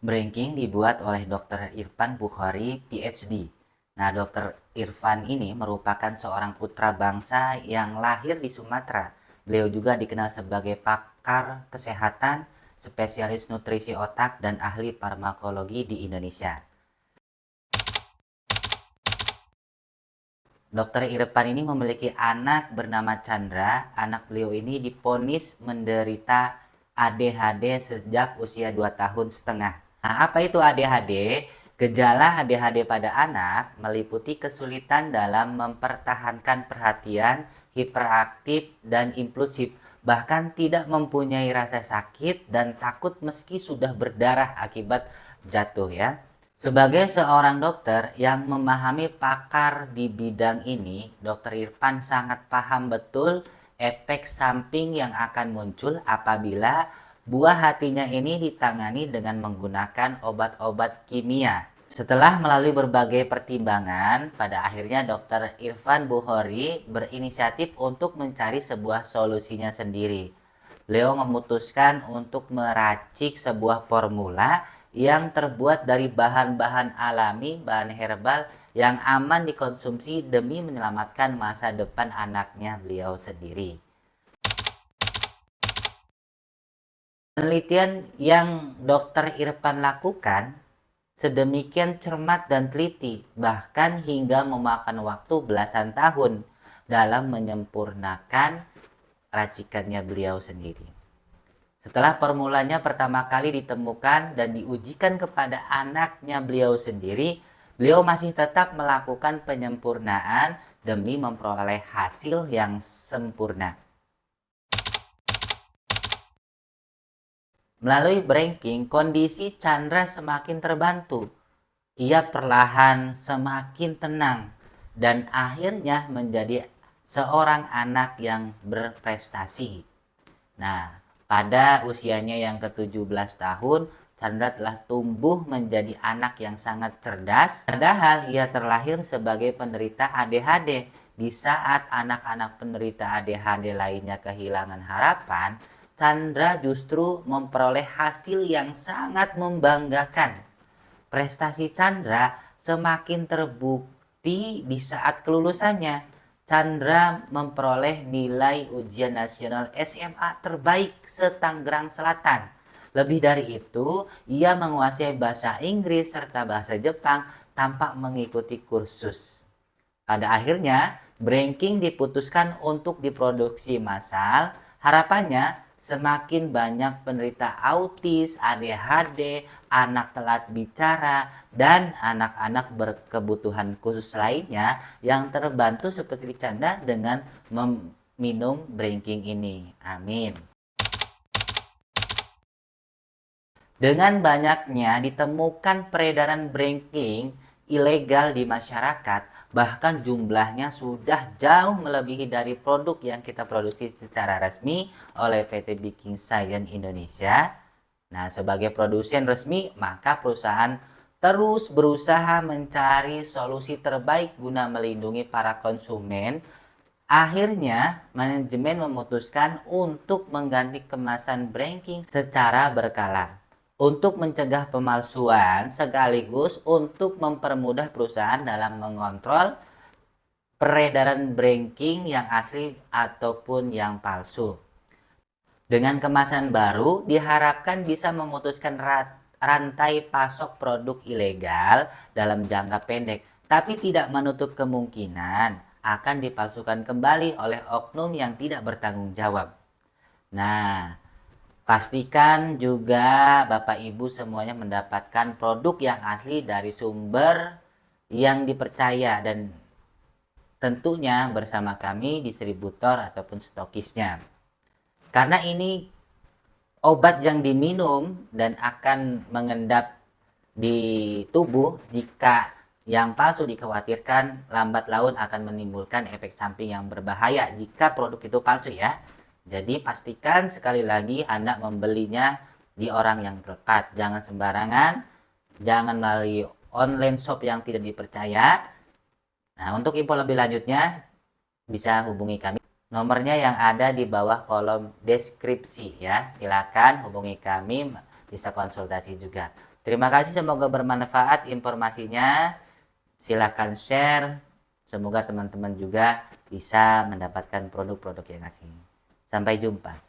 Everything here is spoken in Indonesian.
Branking dibuat oleh Dr. Irfan Bukhari, PhD. Nah, Dr. Irfan ini merupakan seorang putra bangsa yang lahir di Sumatera. Beliau juga dikenal sebagai pakar kesehatan, spesialis nutrisi otak, dan ahli farmakologi di Indonesia. Dr. Irfan ini memiliki anak bernama Chandra. Anak beliau ini diponis menderita ADHD sejak usia 2 tahun setengah. Nah, apa itu ADHD? Gejala ADHD pada anak meliputi kesulitan dalam mempertahankan perhatian, hiperaktif, dan impulsif. Bahkan tidak mempunyai rasa sakit dan takut meski sudah berdarah akibat jatuh ya. Sebagai seorang dokter yang memahami pakar di bidang ini, Dr. Irfan sangat paham betul efek samping yang akan muncul apabila buah hatinya ini ditangani dengan menggunakan obat-obat kimia. Setelah melalui berbagai pertimbangan, pada akhirnya Dr. Irfan Bukhari berinisiatif untuk mencari sebuah solusinya sendiri. Beliau memutuskan untuk meracik sebuah formula yang terbuat dari bahan-bahan alami, bahan herbal yang aman dikonsumsi demi menyelamatkan masa depan anaknya beliau sendiri. Penelitian yang Dr. Irfan lakukan sedemikian cermat dan teliti, bahkan hingga memakan waktu belasan tahun dalam menyempurnakan racikannya beliau sendiri. Setelah formulanya pertama kali ditemukan dan diujikan kepada anaknya beliau sendiri, beliau masih tetap melakukan penyempurnaan demi memperoleh hasil yang sempurna. Melalui branking, kondisi Chandra semakin terbantu. Ia perlahan semakin tenang dan akhirnya menjadi seorang anak yang berprestasi. Nah, pada usianya yang ke-17 tahun, Chandra telah tumbuh menjadi anak yang sangat cerdas. Padahal ia terlahir sebagai penderita ADHD. Di saat anak-anak penderita ADHD lainnya kehilangan harapan, Chandra justru memperoleh hasil yang sangat membanggakan. Prestasi Chandra semakin terbukti di saat kelulusannya. Chandra memperoleh nilai ujian nasional SMA terbaik se-Tangerang Selatan. Lebih dari itu, ia menguasai bahasa Inggris serta bahasa Jepang tanpa mengikuti kursus. Pada akhirnya, branking diputuskan untuk diproduksi massal. Harapannya, semakin banyak penderita autis, ADHD, anak telat bicara, dan anak-anak berkebutuhan khusus lainnya yang terbantu seperti Canda dengan meminum branking ini. Amin. Dengan banyaknya ditemukan peredaran branking ilegal di masyarakat, bahkan jumlahnya sudah jauh melebihi dari produk yang kita produksi secara resmi oleh PT Baking Science Indonesia. Nah, sebagai produsen resmi, maka perusahaan terus berusaha mencari solusi terbaik guna melindungi para konsumen. Akhirnya, manajemen memutuskan untuk mengganti kemasan branking secara berkala untuk mencegah pemalsuan sekaligus untuk mempermudah perusahaan dalam mengontrol peredaran branking yang asli ataupun yang palsu. Dengan kemasan baru diharapkan bisa memutuskan rantai pasok produk ilegal dalam jangka pendek, tapi tidak menutup kemungkinan akan dipalsukan kembali oleh oknum yang tidak bertanggung jawab. Nah, pastikan juga Bapak Ibu semuanya mendapatkan produk yang asli dari sumber yang dipercaya dan tentunya bersama kami distributor ataupun stokisnya. Karena ini obat yang diminum dan akan mengendap di tubuh, jika yang palsu dikhawatirkan lambat laun akan menimbulkan efek samping yang berbahaya jika produk itu palsu ya. Jadi pastikan sekali lagi Anda membelinya di orang yang tepat. Jangan sembarangan, jangan melalui online shop yang tidak dipercaya. Nah, untuk info lebih lanjutnya bisa hubungi kami. Nomornya yang ada di bawah kolom deskripsi ya. Silakan hubungi kami bisa konsultasi juga. Terima kasih, semoga bermanfaat informasinya. Silakan share, semoga teman-teman juga bisa mendapatkan produk-produk yang asing. Sampai jumpa.